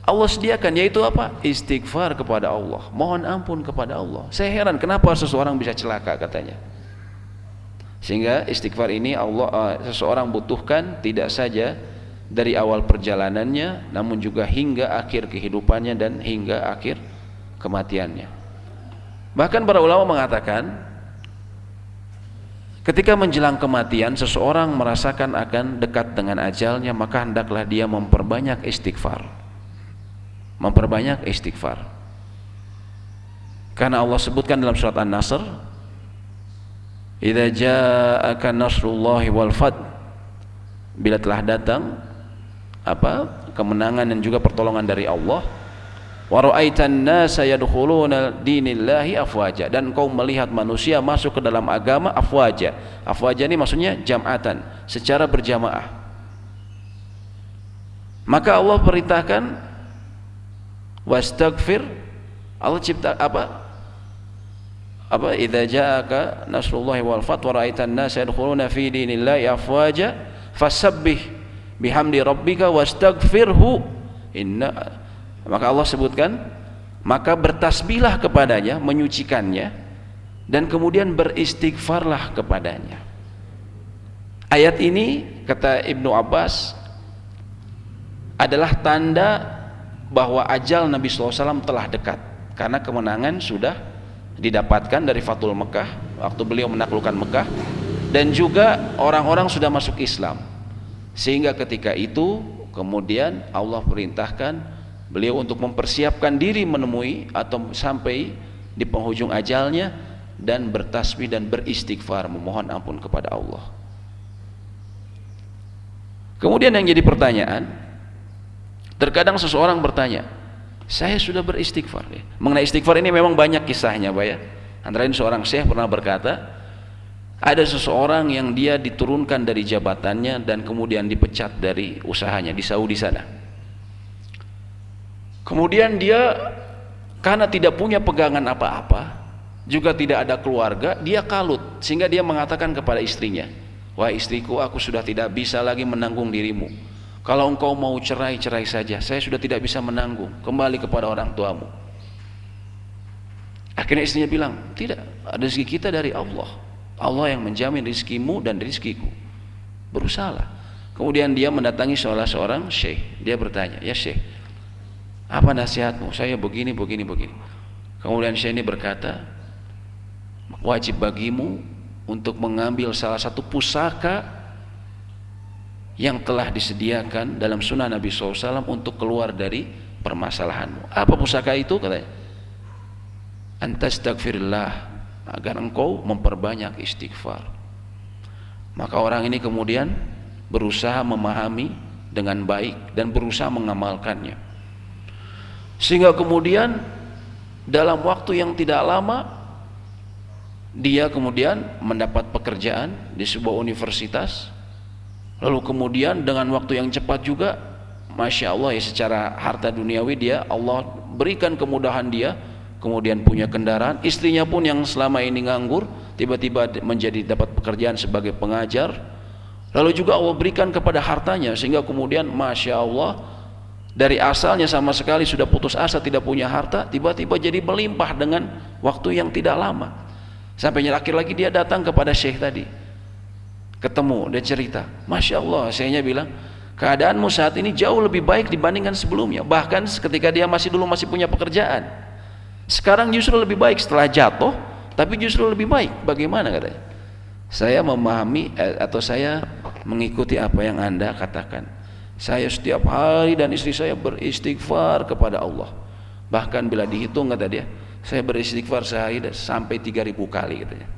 Allah sediakan, yaitu apa? Istighfar kepada Allah, mohon ampun kepada Allah. Saya heran kenapa seseorang bisa celaka katanya. Sehingga istighfar ini seseorang butuhkan tidak saja dari awal perjalanannya, namun juga hingga akhir kehidupannya dan hingga akhir kematiannya. Bahkan para ulama mengatakan, ketika menjelang kematian seseorang merasakan akan dekat dengan ajalnya, maka hendaklah dia memperbanyak istighfar. Memperbanyak istighfar. Karena Allah sebutkan dalam surat An-Nasr, "Idza ja'aka nasrullahi wal fath." Bila telah datang kemenangan dan juga pertolongan dari Allah, wa ra'aitan nasa yadkhuluna dinillahi afwaja, dan kau melihat manusia masuk ke dalam agama afwaja. Afwaja ini maksudnya jam'atan, secara berjamaah. Maka Allah perintahkan wastaghfir. Allah cipta idza ja'aka nasrullahi wal fath wa ra'aitan nasa yadkhuluna fi dinillahi afwaja fasabbih bihamdi rabbika wastaghfirhu inna. Maka Allah sebutkan, maka bertasbihlah kepadanya, menyucikannya, dan kemudian beristighfarlah kepadanya. Ayat ini kata Ibnu Abbas adalah tanda bahwa ajal Nabi SAW telah dekat, karena kemenangan sudah didapatkan dari Fathul Mekah, waktu beliau menaklukkan Mekah, dan juga orang-orang sudah masuk Islam. Sehingga ketika itu kemudian Allah perintahkan beliau untuk mempersiapkan diri menemui atau sampai di penghujung ajalnya, dan bertasbih dan beristighfar, memohon ampun kepada Allah. Kemudian yang jadi pertanyaan, terkadang seseorang bertanya, saya sudah beristighfar ya. Mengenai istighfar ini memang banyak kisahnya Pak ya. Antara lain seorang syekh pernah berkata, ada seseorang yang dia diturunkan dari jabatannya dan kemudian dipecat dari usahanya di Saudi sana. Kemudian dia karena tidak punya pegangan apa-apa, juga tidak ada keluarga, dia kalut, sehingga dia mengatakan kepada istrinya, wah istriku, aku sudah tidak bisa lagi menanggung dirimu. Kalau engkau mau cerai, cerai saja, saya sudah tidak bisa menanggung, kembali kepada orang tuamu. Akhirnya istrinya bilang, tidak, rezeki kita dari Allah. Allah yang menjamin rezekimu dan rezekiku. Berusahalah. Kemudian dia mendatangi salah seorang syekh. Dia bertanya, ya syekh, apa nasihatmu? Saya begini. Kemudian syekh ini berkata, wajib bagimu untuk mengambil salah satu pusaka yang telah disediakan dalam sunnah Nabi SAW untuk keluar dari permasalahanmu. Apa pusaka itu? Katanya, antastaghfirullah, agar engkau memperbanyak istighfar. Maka orang ini kemudian berusaha memahami dengan baik dan berusaha mengamalkannya, sehingga kemudian dalam waktu yang tidak lama dia kemudian mendapat pekerjaan di sebuah universitas. Lalu kemudian dengan waktu yang cepat juga, Masya Allah ya, secara harta duniawi dia, Allah berikan kemudahan dia, kemudian punya kendaraan. Istrinya pun yang selama ini nganggur tiba-tiba menjadi dapat pekerjaan sebagai pengajar. Lalu juga Allah berikan kepada hartanya, sehingga kemudian Masya Allah, dari asalnya sama sekali sudah putus asa, tidak punya harta, tiba-tiba jadi melimpah dengan waktu yang tidak lama. Sampai akhir lagi dia datang kepada syekh tadi, ketemu, dia cerita, Masya Allah, syekhnya bilang, keadaanmu saat ini jauh lebih baik dibandingkan sebelumnya. Bahkan ketika dia masih punya pekerjaan, sekarang justru lebih baik. Setelah jatuh, tapi justru lebih baik. Bagaimana katanya? Saya memahami atau saya mengikuti apa yang Anda katakan. Saya setiap hari dan istri saya beristighfar kepada Allah. Bahkan bila dihitung, kata dia, saya beristighfar sehari sampai 3.000 kali katanya.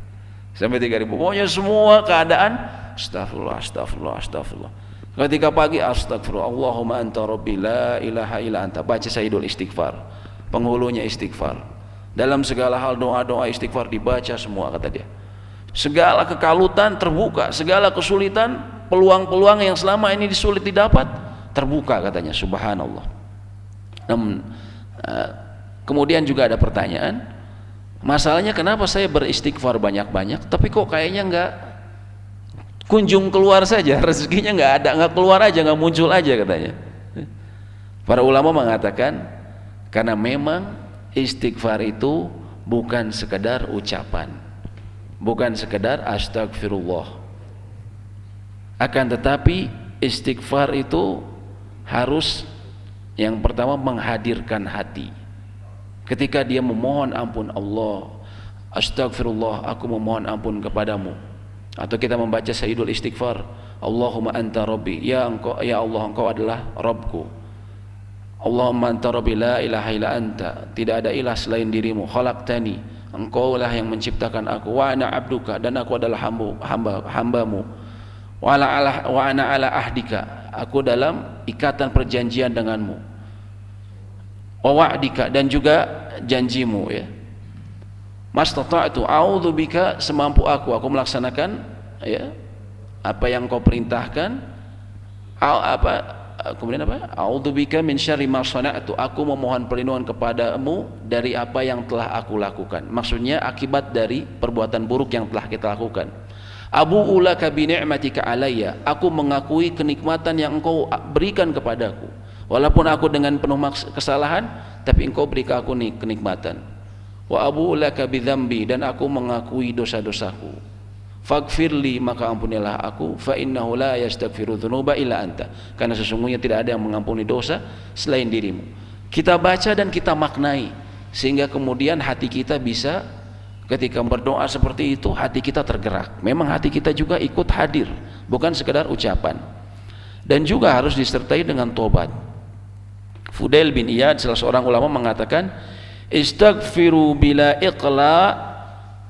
Sampai 3.000. Pokoknya semua keadaan astagfirullah. Ketika pagi, astagfirullah, Allahumma anta rabbi la ilaha illa anta. Baca Sayyidul Istighfar, penghulunya istighfar. Dalam segala hal doa-doa istighfar dibaca semua, kata dia. Segala kekalutan terbuka, segala kesulitan, peluang-peluang yang selama ini sulit didapat terbuka, katanya. Subhanallah. Namun kemudian juga ada pertanyaan, masalahnya kenapa saya beristighfar banyak-banyak tapi kok kayaknya enggak kunjung keluar saja, rezekinya enggak ada, enggak keluar aja, enggak muncul aja, katanya. Para ulama mengatakan karena memang istighfar itu bukan sekedar ucapan, bukan sekedar astagfirullah, akan tetapi istighfar itu harus yang pertama menghadirkan hati. Ketika dia memohon ampun, Allah, astagfirullah, aku memohon ampun kepadamu. Atau kita membaca Sayyidul Istighfar, Allahumma anta rabbi, ya Allah, engkau adalah Rabbku. Allahumma anta rabbi la ilaha illa anta, tidak ada ilah selain dirimu. Khalaqtani, engkau lah yang menciptakan aku. Wa ana abduka, dan aku adalah hambamu. Wa ana ala ahdika, aku dalam ikatan perjanjian denganmu. Wa wa'dika, dan juga janjimu, ya. Mastata'tu a'udzubika, semampu aku melaksanakan, ya, apa yang kau perintahkan. Kemudian apa? A'udzubika min syarri ma shana'tu, aku memohon perlindungan kepadamu dari apa yang telah aku lakukan. Maksudnya akibat dari perbuatan buruk yang telah kita lakukan. Abu'u laka bi ni'matika alayya, aku mengakui kenikmatan yang engkau berikan kepadaku. Walaupun aku dengan penuh kesalahan, tapi engkau berikan aku kenikmatan. Wa abu'u laka bi dzambi, dan aku mengakui dosa-dosaku. Faghfirli, maka ampunilah aku. Fa innahu la yastaghfiru dzunuba illa anta, karena sesungguhnya tidak ada yang mengampuni dosa selain dirimu. Kita baca dan kita maknai, sehingga kemudian hati kita bisa, ketika berdoa seperti itu, hati kita tergerak. Memang hati kita juga ikut hadir, bukan sekedar ucapan. Dan juga harus disertai dengan tobat. Fudail bin Iyad, salah seorang ulama, mengatakan, istaghfiru bila iqla,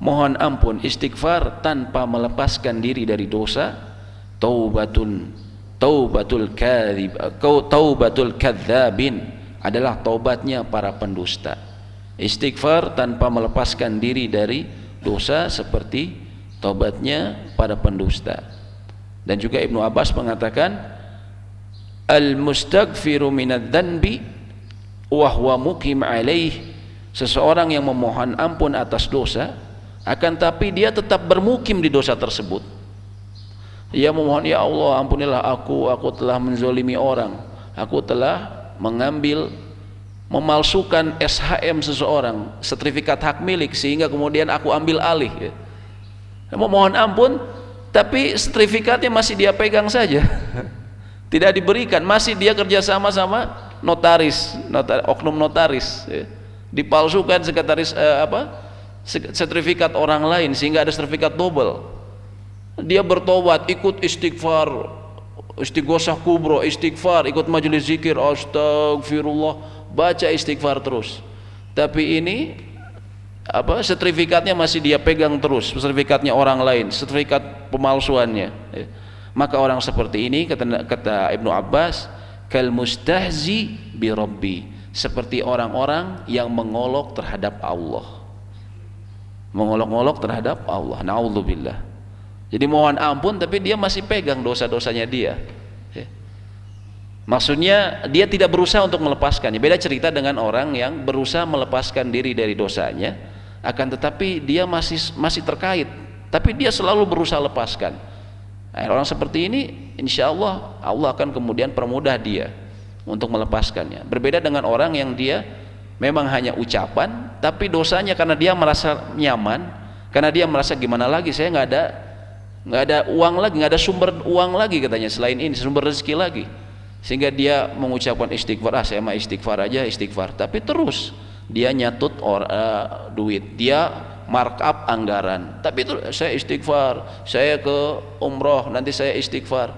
mohon ampun, istighfar tanpa melepaskan diri dari dosa, taubatul kadzabin, adalah taubatnya para pendusta. Istighfar tanpa melepaskan diri dari dosa seperti taubatnya para pendusta. Dan juga Ibnu Abbas mengatakan, al-mustaghfiru minadz-dzanbi wa huwa muqim alaih, seseorang yang memohon ampun atas dosa, akan tapi dia tetap bermukim di dosa tersebut. Ia memohon, ya Allah, ampunilah aku telah menzolimi orang, aku telah mengambil memalsukan SHM seseorang, sertifikat hak milik, sehingga kemudian aku ambil alih ya. Mohon ampun, tapi sertifikatnya masih dia pegang saja. Tidak diberikan, masih dia kerjasama sama notaris, oknum notaris ya. Dipalsukan sekretaris sertifikat orang lain sehingga ada sertifikat double. Dia bertobat, ikut istighfar, istighosah kubro, istighfar, ikut majelis zikir, astagfirullah, baca istighfar terus. Tapi ini sertifikatnya masih dia pegang terus, sertifikatnya orang lain, sertifikat pemalsuannya ya. Maka orang seperti ini, kata Ibnu Abbas, kal mustahzi bi rabbi, seperti orang-orang yang mengolok terhadap Allah, mengolok-olok terhadap Allah. Na'udzubillah. Jadi mohon ampun, tapi dia masih pegang dosa-dosanya dia ya. Maksudnya dia tidak berusaha untuk melepaskannya. Beda cerita dengan orang yang berusaha melepaskan diri dari dosanya, akan tetapi dia masih terkait, tapi dia selalu berusaha lepaskan. Orang seperti ini insya Allah Allah akan kemudian permudah dia untuk melepaskannya. Berbeda dengan orang yang dia memang hanya ucapan, tapi dosanya karena dia merasa nyaman, karena dia merasa gimana lagi, saya nggak ada uang lagi, nggak ada sumber uang lagi katanya selain ini, sumber rezeki lagi, sehingga dia mengucapkan istighfar, saya mah istighfar aja istighfar, tapi terus dia nyatut duit, dia markup anggaran, tapi itu saya istighfar, saya ke umroh nanti saya istighfar,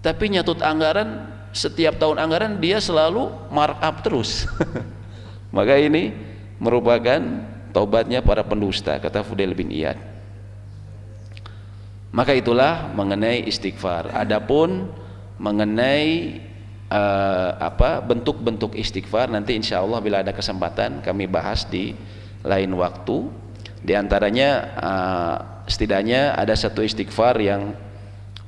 tapi nyatut anggaran, setiap tahun anggaran dia selalu markup terus. Maka ini merupakan taubatnya para pendusta, kata Fudail bin Iyad. Maka itulah mengenai istighfar. Adapun mengenai bentuk-bentuk istighfar, nanti insya Allah bila ada kesempatan kami bahas di lain waktu. Di antaranya setidaknya ada satu istighfar yang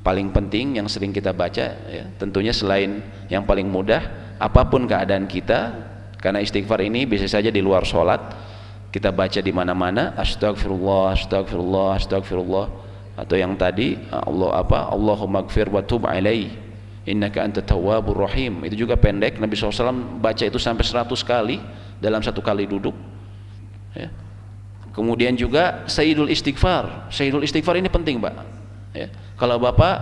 paling penting yang sering kita baca ya. Tentunya selain yang paling mudah, apapun keadaan kita, karena istighfar ini bisa saja di luar sholat kita baca di mana-mana, astagfirullah, astagfirullah, astagfirullah, atau yang tadi Allahumma gfir wa tub alai innaka anta tawwabur rahim, itu juga pendek. Nabi SAW baca itu sampai 100 kali dalam satu kali duduk ya. Kemudian juga Sayyidul Istighfar. Sayyidul Istighfar ini penting, Pak ya. Kalau Bapak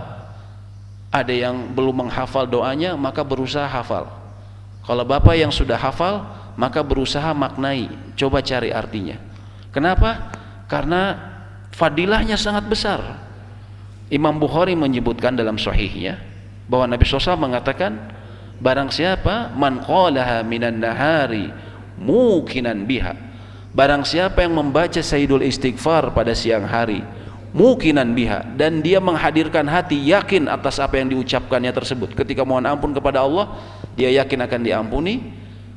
ada yang belum menghafal doanya, maka berusaha hafal. Kalau Bapak yang sudah hafal, maka berusaha maknai, coba cari artinya. Kenapa? Karena fadilahnya sangat besar. Imam Bukhari menyebutkan dalam sahihnya bahwa Nabi SAW mengatakan, barang siapa man qalaha minan nahari mukinan biha, barang siapa yang membaca Sayyidul Istighfar pada siang hari, mukinan biha, dan dia menghadirkan hati yakin atas apa yang diucapkannya tersebut, ketika mohon ampun kepada Allah dia yakin akan diampuni,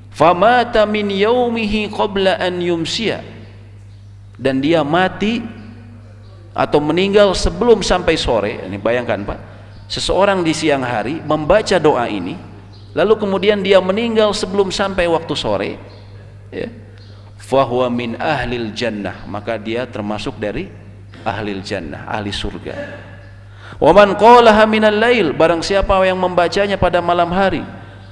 famata min yaumihi qabla an yumsiya, dan dia mati atau meninggal sebelum sampai sore. Ini bayangkan Pak, seseorang di siang hari membaca doa ini, lalu kemudian dia meninggal sebelum sampai waktu sore ya, fahuwa min ahlil jannah, maka dia termasuk dari ahlil jannah, ahli surga. Wa man qalaha minal lail, barang siapa yang membacanya pada malam hari,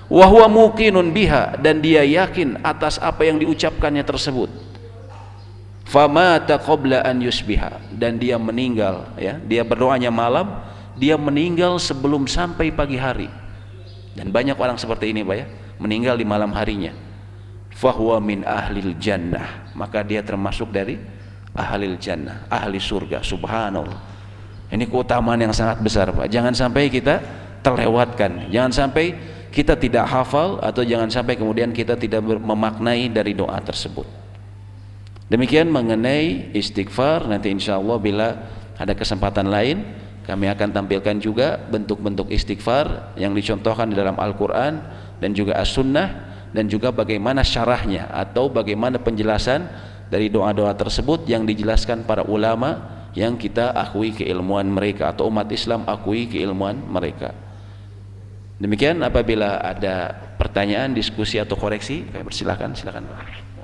wa huwa muqinun biha, dan dia yakin atas apa yang diucapkannya tersebut, famata qabla an yusbiha, dan dia meninggal ya, dia berdoanya malam, dia meninggal sebelum sampai pagi hari. Dan banyak orang seperti ini Pak ya, meninggal di malam harinya. Fahuwa min ahlil jannah, maka dia termasuk dari ahlil jannah, ahli surga. Subhanallah, ini keutamaan yang sangat besar Pak. Jangan sampai kita terlewatkan, jangan sampai kita tidak hafal, atau jangan sampai kemudian kita tidak memaknai dari doa tersebut. Demikian mengenai istighfar. Nanti insya Allah bila ada kesempatan lain kami akan tampilkan juga bentuk-bentuk istighfar yang dicontohkan di dalam Al-Quran dan juga As-Sunnah, dan juga bagaimana syarahnya atau bagaimana penjelasan dari doa-doa tersebut yang dijelaskan para ulama yang kita akui keilmuan mereka, atau umat Islam akui keilmuan mereka. Demikian, apabila ada pertanyaan, diskusi atau koreksi, silakan Pak.